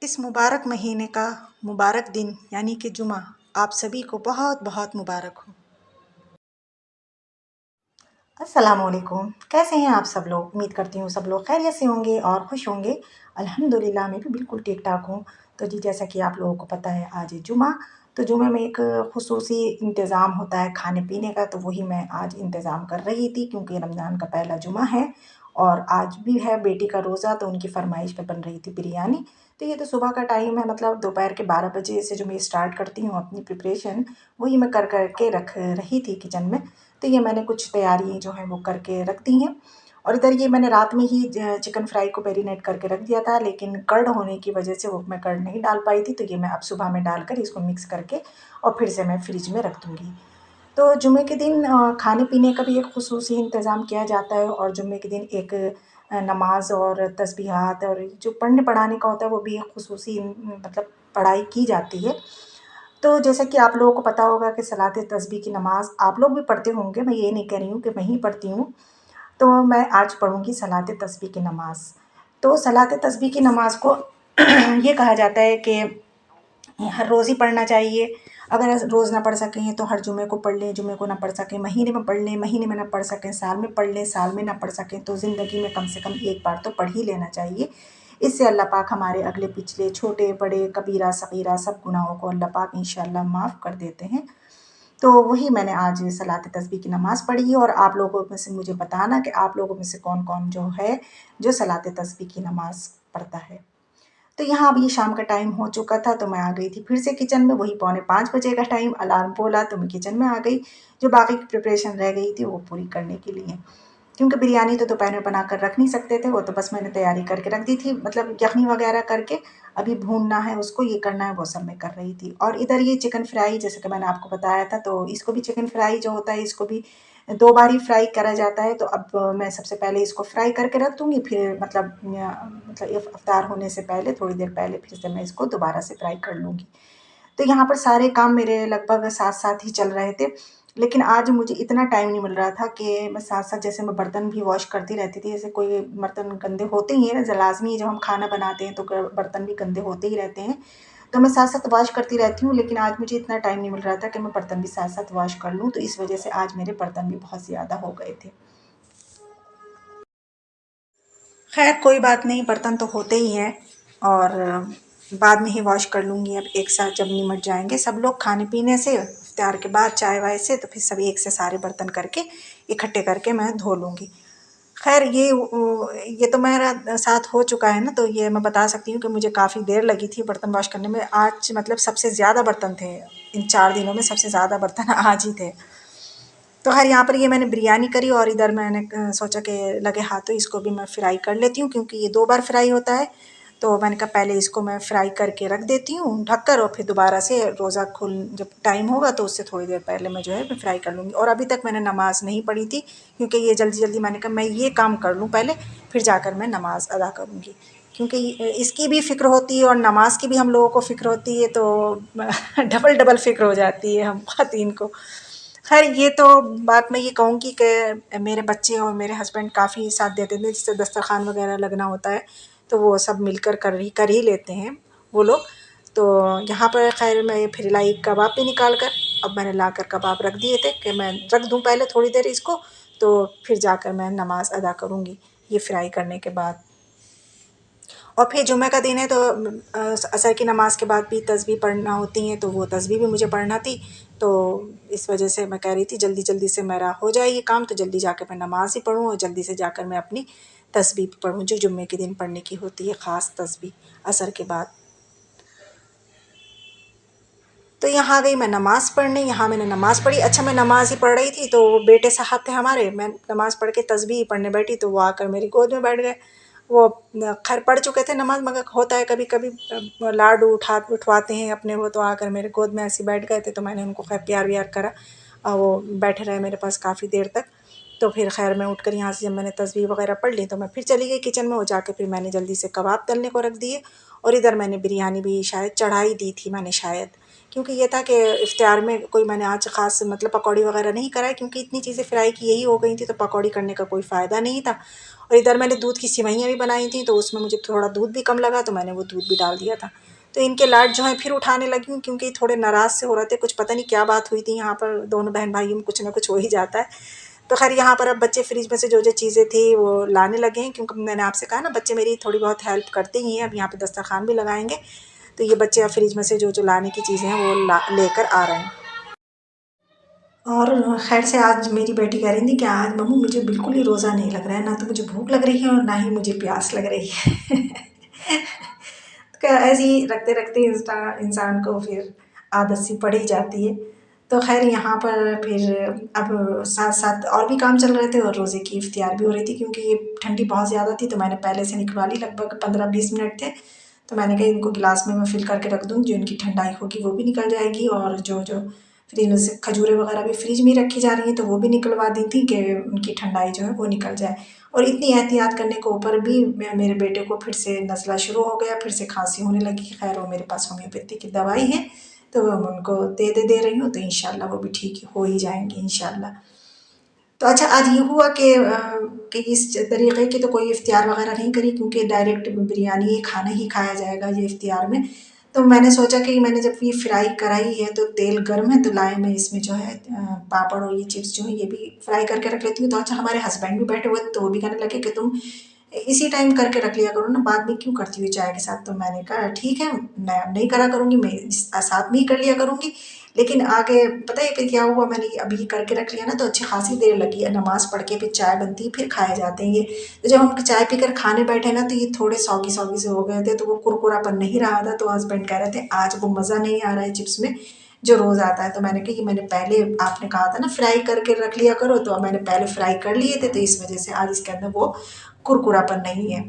इस मुबारक महीने का मुबारक दिन यानी कि जुमा आप सभी को बहुत बहुत मुबारक हो। अस्सलामुअलैकुम, कैसे हैं आप सब लोग? उम्मीद करती हूँ सब लोग खैरियत से होंगे और खुश होंगे। अल्हम्दुलिल्लाह मैं भी बिल्कुल ठीक ठाक हूँ। तो जी, जैसा कि आप लोगों को पता है आज है जुमा। तो जुमे में एक खुसूसी इंतज़ाम होता है खाने पीने का, तो वही मैं आज इंतज़ाम कर रही थी क्योंकि रमज़ान का पहला जुमा है और आज भी है बेटी का रोज़ा, तो उनकी फ़रमाइश पे बन रही थी बिरयानी। तो ये तो सुबह का टाइम है, मतलब दोपहर के 12 बजे से जो मैं स्टार्ट करती हूँ अपनी प्रिपरेशन, वही मैं कर के रख रही थी किचन में। तो ये मैंने कुछ तैयारी जो है वो करके रख दी हैं और इधर ये मैंने रात में ही चिकन फ्राई को मैरिनेट करके रख दिया था, लेकिन कर्ड होने की वजह से वो मैं कर्ड नहीं डाल पाई थी, तो ये मैं अब सुबह में डालकर इसको मिक्स करके और फिर से मैं फ्रिज में रख दूँगी। तो जुमे के दिन खाने पीने का भी एक खुसूसी इंतज़ाम किया जाता है और जुम्मे के दिन एक नमाज़ और तस्बीहात और जो पढ़ने पढ़ाने का होता है वो भी एक खुसूसी मतलब पढ़ाई की जाती है। तो जैसा कि आप लोगों को पता होगा कि सलात तस्बीह की नमाज़ आप लोग भी पढ़ते होंगे, मैं ये नहीं कह रही हूँ कि मैं ही पढ़ती हूँ। तो मैं आज पढ़ूँगी सलात तस्बीह की नमाज़। तो सलात तस्बीह की नमाज़ को ये कहा जाता है कि हर रोज़ ही पढ़ना चाहिए। अगर रोज़ ना पढ़ सकें तो हर जुमे को पढ़ लें, जुमे को ना पढ़ सकें महीने में पढ़ लें, महीने में ना पढ़ सकें साल में पढ़ लें, साल में ना पढ़ सकें तो ज़िंदगी में कम से कम एक बार तो पढ़ ही लेना चाहिए। इससे अल्लाह पाक हमारे अगले पिछले छोटे बड़े कबीरा सगीरा सब गुनाहों को अल्लाह पाक इंशाअल्लाह माफ़ कर देते हैं। तो वही मैंने आज सलात तस्बीह की नमाज़ पढ़ी और आप लोगों में से मुझे बताना कि आप लोगों में से कौन-कौन जो है, जो सलात तस्बीह की नमाज़ पढ़ता है। तो यहाँ अब ये शाम का टाइम हो चुका था, तो मैं आ गई थी फिर से किचन में, वही पौने 5 बजे का टाइम अलार्म बोला तो मैं किचन में आ गई, जो बाकी की प्रिपरेशन रह गई थी वो पूरी करने के लिए। क्योंकि बिरयानी तो दोपहर में बनाकर रख नहीं सकते थे, वो तो बस मैंने तैयारी करके रख दी थी, मतलब यखनी वगैरह करके, अभी भूनना है उसको, ये करना है, वो सब मैं कर रही थी। और इधर ये चिकन फ्राई जैसे कि मैंने आपको बताया था, तो इसको भी चिकन फ्राई जो होता है, इसको भी 2 बार ही फ्राई करा जाता है, तो अब मैं सबसे पहले इसको फ्राई करके रख दूँगी, फिर मतलब इफ्तार होने से पहले, थोड़ी देर पहले फिर से मैं इसको दोबारा से फ्राई कर लूँगी। तो यहाँ पर सारे काम मेरे लगभग साथ-साथ ही चल रहे थे। लेकिन आज मुझे इतना टाइम नहीं मिल रहा था कि मैं साथ-साथ, जैसे मैं बर्तन भी वॉश करती रहती थी, जैसे कोई बर्तन गंदे होते ही हैं, लाज़मी है जब हम खाना बनाते हैं तो ग बर्तन भी गंदे होते ही रहते हैं। तो मैं साथ-साथ वॉश करती रहती हूँ, लेकिन आज मुझे इतना टाइम नहीं मिल रहा था कि मैं बर्तन भी साथ-साथ वॉश कर लूँ, तो इस वज़ह से आज मेरे बर्तन भी बहुत ज़्यादा हो गए थे। खैर कोई बात नहीं, बर्तन तो होते ही हैं और बाद में ही वॉश कर लूँगी। अब एक साथ जब निमट जाएँगे सब लोग खाने पीने से, इफ्तार के बाद चाय-वाय से, तो फिर सब एक से सारे बर्तन करके इकट्ठे करके मैं धो लूँगी। खैर ये तो मेरा साथ हो चुका है ना, तो ये मैं बता सकती हूँ कि मुझे काफ़ी देर लगी थी बर्तन वॉश करने में। आज मतलब सबसे ज़्यादा बर्तन थे, इन 4 दिनों में सबसे ज़्यादा बर्तन आज ही थे। तो खैर यहाँ पर ये मैंने बिरयानी करी और इधर मैंने सोचा कि लगे हाथों इसको भी मैं फ्राई कर लेती हूँ, क्योंकि ये 2 बार फ्राई होता है। तो मैंने कहा पहले इसको मैं फ्राई करके रख देती हूँ ढककर, और फिर दोबारा से रोज़ा खुल जब टाइम होगा तो उससे थोड़ी देर पहले मैं जो है मैं फ्राई कर लूँगी। और अभी तक मैंने नमाज़ नहीं पढ़ी थी, क्योंकि ये जल्दी-जल्दी मैंने कहा मैं ये काम कर लूँ पहले, फिर जाकर मैं नमाज़ अदा करूँगी। क्योंकि इसकी भी फ़िक्र होती है और नमाज़ की भी हम लोगों को फ़िक्र होती है, तो डबल-डबल फ़िक्र हो जाती है हम ख़वातीन को। खैर ये तो बात मैं ये कहूँगी कि मेरे बच्चे और मेरे हस्बैंड काफ़ी साथ देते थे, जैसे दस्तरख़्वान वग़ैरह लगना होता है, तो वो सब मिलकर कर ही लेते हैं वो लोग। तो यहाँ पर खैर मैं फिर लाई कबाब भी निकाल कर, अब मैंने लाकर कबाब रख दिए थे कि मैं रख दूँ पहले थोड़ी देर इसको, तो फिर जाकर मैं नमाज़ अदा करूँगी ये फ्राई करने के बाद। और फिर जुम्मे का दिन है, तो असर की नमाज़ के बाद भी तस्बीह पढ़ना होती हैं, तो वो तस्बीह भी मुझे पढ़ना थी। तो इस वजह से मैं कह रही थी जल्दी-जल्दी से मेरा हो जाए ये काम, तो जल्दी जाकर मैं नमाज़ ही पढ़ूँ और जल्दी से जाकर मैं अपनी तस्बीह पढ़ूँ, जो जुम्मे के दिन पढ़ने की होती है ख़ास तस्बीह असर के बाद। तो यहाँ आ गई मैं नमाज़ पढ़ने, यहाँ मैंने नमाज़ पढ़ी। अच्छा, मैं नमाज़ ही पढ़ रही थी, तो बेटे साहब थे हमारे, मैं नमाज़ पढ़ के तस्बीह पढ़ने बैठी, तो वो आकर मेरी गोद में बैठ गए। वो खैर पढ़ चुके थे नमाज़, मगर होता है कभी-कभी लाड उठवाते हैं अपने, वो तो आकर मेरे गोद में ऐसे ही बैठ गए थे, तो मैंने उनको खैर प्यार-व्यार करा और वो बैठे रहे मेरे पास काफ़ी देर तक। तो फिर खैर मैं उठकर यहाँ से जब मैंने तस्बीह वग़ैरह पढ़ ली, तो मैं फिर चली गई किचन में, और जाके फिर मैंने जल्दी से कबाब तलने को रख दिए और इधर मैंने बिरयानी भी शायद चढ़ा ही दी थी मैंने शायद, क्योंकि ये था कि इफ्तियार में कोई मैंने आज ख़ास मतलब पकौड़ी वगैरह नहीं कराई, क्योंकि इतनी चीज़ें फ्राई की यही हो गई थी, तो पकौड़ी करने का कोई फ़ायदा नहीं था। और इधर मैंने दूध की सिवइयाँ भी बनाई थी, तो उसमें मुझे थोड़ा दूध भी कम लगा, तो मैंने वो दूध भी डाल दिया था। तो इनके लाड जो हैं फिर उठाने लगी हूँ, क्योंकि थोड़े नाराज़ से हो रहे थे, कुछ पता नहीं क्या बात हुई थी, यहाँ पर दोनों बहन भाइयों में कुछ ना कुछ हो ही जाता है। तो खैर यहाँ पर अब बच्चे फ्रिज में से जो जो चीज़ें थी वो लाने लगे हैं, क्योंकि मैंने आपसे कहा ना बच्चे मेरी थोड़ी बहुत हेल्प करते ही हैं। अब यहाँ पे दस्तरखान भी लगाएंगे, तो ये बच्चे अब फ्रिज में से जो जो लाने की चीज़ें हैं वो लेकर आ रहे हैं। और खैर से आज मेरी बेटी कह रही थी कि आज मम्मू मुझे बिल्कुल ही रोज़ा नहीं लग रहा है, ना तो मुझे भूख लग रही है और ना ही मुझे प्यास लग रही है। तो ऐसे ही रखते रखते इंसान को फिर आदत सी पड़ ही जाती है। तो खैर यहाँ पर फिर अब साथ साथ और भी काम चल रहे थे और रोज़े की इफ्तियार भी हो रही थी, क्योंकि ये ठंडी बहुत ज़्यादा थी, तो मैंने पहले से निकलवा ली, लगभग 15-20 मिनट थे। तो मैंने कहा इनको गिलास में मैं फिल करके रख दूँ, जो इनकी ठंडाई होगी वो भी निकल जाएगी, और जो जो फ्रिज में से खजूरें वगैरह भी फ्रिज में ही रखी जा रही हैं, तो वो भी निकलवा दी थी कि उनकी ठंडाई जो है वो निकल जाए। और इतनी एहतियात करने के ऊपर भी मेरे बेटे को फिर से नज़ला शुरू हो गया, फिर से खांसी होने लगी। खैर वो मेरे पास होम्योपैथी की दवाई है, तो मैं उनको दे रही हूँ, तो इंशाल्लाह वो भी ठीक हो ही जाएंगी इंशाल्लाह। तो अच्छा, आज ये हुआ कि इस तरीके की तो कोई इफ्तियार वगैरह नहीं करी, क्योंकि डायरेक्ट बिरयानी ही खाना ही खाया जाएगा ये इफ्तियार में। तो मैंने सोचा कि मैंने जब ये फ्राई कराई है तो तेल गर्म है, तो लाए मैं इसमें जो है पापड़ और ये चिप्स जो है ये भी फ्राई करके रख लेती हूँ। तो अच्छा, हमारे हस्बैंड भी बैठे हुए तो वो भी कहने लगे कि तुम इसी टाइम करके रख लिया करो ना, बाद में क्यों करती हुई चाय के साथ। तो मैंने कहा ठीक है, मैं अब नहीं करा करूँगी, मैं साथ में ही कर लिया करूँगी। लेकिन आगे पता है फिर क्या हुआ, मैंने अभी करके रख लिया ना, तो अच्छी खासी देर लगी है, नमाज पढ़ के फिर चाय बनती है फिर खाए जाते हैं ये। तो जब हम चाय पीकर खाने बैठे ना, तो ये थोड़े सौगी सौगी से हो गए थे, तो वो कुरकुरापन नहीं रहा था। तो हस्बैंड कह रहे थे आज वो मज़ा नहीं आ रहा है चिप्स में जो रोज़ आता है। तो मैंने कहा कि मैंने पहले आपने कहा था ना फ्राई करके रख लिया करो, तो मैंने पहले फ्राई कर लिए थे, तो इस वजह से आज इसके अंदर वो कुरकुरापन नहीं है।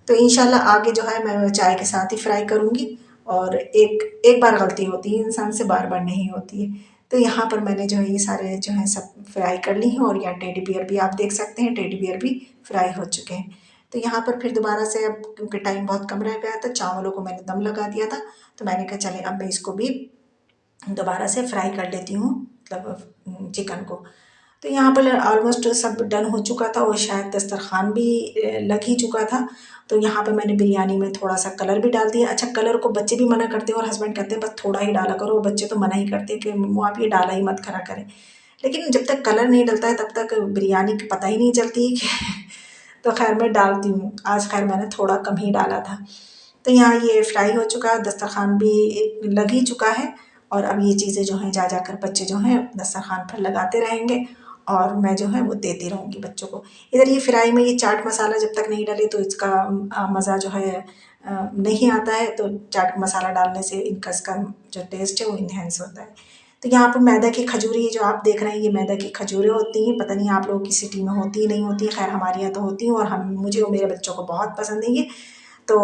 तो इंशाल्लाह आगे जो है मैं चाय के साथ ही फ्राई करूँगी। और एक एक बार गलती होती है इंसान से, बार बार नहीं होती है। तो यहाँ पर मैंने जो है ये सारे जो है सब फ्राई कर ली हैं, और यहाँ टेडी बियर भी आप देख सकते हैं, टेडी बियर भी फ्राई हो चुके हैं। तो यहाँ पर फिर दोबारा से, अब क्योंकि टाइम बहुत कम रह गया था, चावलों को मैंने दम लगा दिया था, तो मैंने कहा चले अब मैं इसको भी दोबारा से फ्राई कर लेती हूँ, मतलब चिकन को। तो यहाँ पर ऑलमोस्ट सब डन हो चुका था, और शायद दस्तरखान भी लग ही चुका था। तो यहाँ पर मैंने बिरयानी में थोड़ा सा कलर भी डाल दिया। अच्छा, कलर को बच्चे भी मना करते हैं और हस्बैंड कहते हैं बस थोड़ा ही डाला करो, बच्चे तो मना ही करते हैं कि मम्मू आप ये डाला ही मत करा करें। लेकिन जब तक कलर नहीं डलता है तब तक बिरयानी की पता ही नहीं चलती कि तो खैर मैं डालती हूँ, आज खैर मैंने थोड़ा कम ही डाला था। तो यहाँ ये फ्राई हो चुका है, दस्तरखान भी लग ही चुका है, और अब ये चीज़ें जो हैं जा जाकर बच्चे जो हैं दस्तरखान पर लगाते रहेंगे, और मैं जो है वो देती रहूँगी बच्चों को। इधर ये फ्राई में ये चाट मसाला जब तक नहीं डाले तो इसका मज़ा जो है नहीं आता है, तो चाट मसाला डालने से इनका इसका जो टेस्ट है वो इन्हेंस होता है। तो यहाँ पर मैदा की खजूरी जो आप देख रहे हैं, ये मैदा की खजूरें होती हैं, पता नहीं आप लोगों की सिटी में होती नहीं होती, खैर हमारे यहाँ तो होती हैं, और हम मुझे और मेरे बच्चों को बहुत पसंद है ये। तो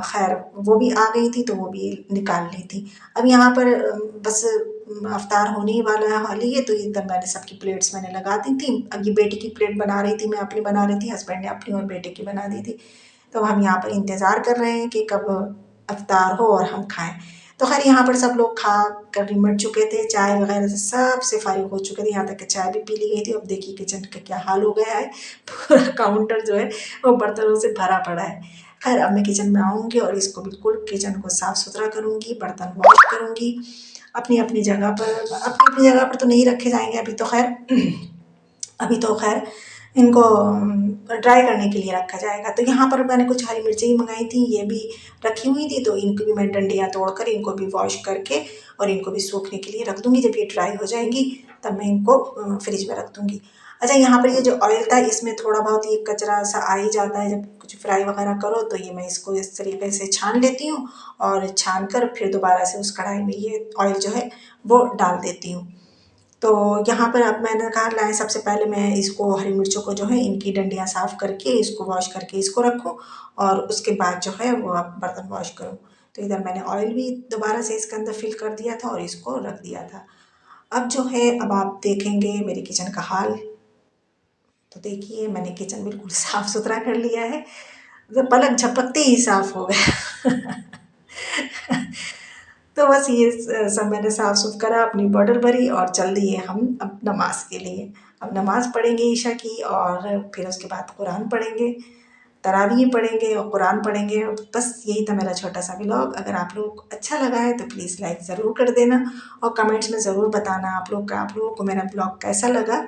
खैर वो भी आ गई थी, तो वो भी निकाल ली थी। अब यहाँ पर बस अफ्तार होने ही वाला है हाल ही है, तो इधर मैंने सबकी प्लेट्स मैंने लगा दी थी। अब ये बेटी की प्लेट बना रही थी, मैं अपनी बना रही थी, हस्बैंड ने अपनी और बेटे की बना दी थी। तो हम यहाँ पर इंतज़ार कर रहे हैं कि कब अफ्तार हो और हम खाएँ। तो खैर यहाँ पर सब लोग खा कर निमट चुके थे, चाय वगैरह से सब से फारिग हो चुके थे, यहाँ तक कि चाय भी पी ली गई थी। अब देखिए किचन का क्या हाल हो गया है, पूरा काउंटर जो है वो बर्तनों से भरा पड़ा है। खैर अब मैं किचन में आऊँगी और इसको बिल्कुल किचन को साफ़ सुथरा करूँगी, बर्तन वॉश करूँगी। अपनी अपनी जगह पर, अपनी अपनी जगह पर तो नहीं रखे जाएंगे अभी तो खैर, अभी तो खैर इनको ड्राई करने के लिए रखा जाएगा। तो यहाँ पर मैंने कुछ हरी मिर्ची भी मंगाई थी, ये भी रखी हुई थी, तो इनको भी मैं डंडियाँ तोड़कर इनको भी वॉश करके और इनको भी सूखने के लिए रख दूँगी। जब ये ड्राई हो जाएंगी तब मैं इनको फ्रिज में रख दूँगी। अच्छा, यहाँ पर ये जो ऑयल था इसमें थोड़ा बहुत ये कचरा सा आ ही जाता है, जब कुछ फ्राई वगैरह करो तो ये मैं इसको इस तरीके से छान लेती हूँ, और छान कर फिर दोबारा से उस कढ़ाई में ये ऑयल जो है वो डाल देती हूँ। तो यहाँ पर अब मैंने कहा लाएँ सबसे पहले मैं इसको हरी मिर्चों को जो है इनकी डंडियाँ साफ़ करके इसको वॉश करके इसको रखूँ, और उसके बाद जो है वो अब बर्तन वॉश करूँ। तो इधर मैंने ऑयल भी दोबारा से इसके अंदर फिल कर दिया था और इसको रख दिया था। अब जो है अब आप देखेंगे मेरे किचन का हाल। तो देखिए मैंने किचन बिल्कुल साफ़ सुथरा कर लिया है, मतलब पलक झपकते ही साफ़ हो गया। तो बस ये सब मैंने साफ़ सुफ करा, अपनी बॉटल भरी और चल दिए हम अब नमाज़ के लिए। अब नमाज़ पढ़ेंगे ईशा की और फिर उसके बाद कुरान पढ़ेंगे, तरावीह पढ़ेंगे और कुरान पढ़ेंगे। बस यही था मेरा छोटा सा व्लॉग। अगर आप लोगों को अच्छा लगा है तो प्लीज़ लाइक ज़रूर कर देना और कमेंट्स में ज़रूर बताना आप लोगों को मेरा व्लॉग कैसा लगा।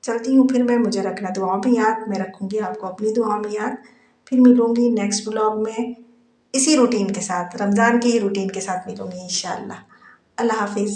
चलती हूँ फिर मैं, मुझे रखना दुआओं में याद, मैं रखूँगी आपको अपनी दुआओं में याद। फिर मिलूँगी नेक्स्ट व्लॉग में इसी रूटीन के साथ, रमज़ान की ही रूटीन के साथ मिलूँगी इंशाअल्लाह। अल्लाह हाफ़िज़।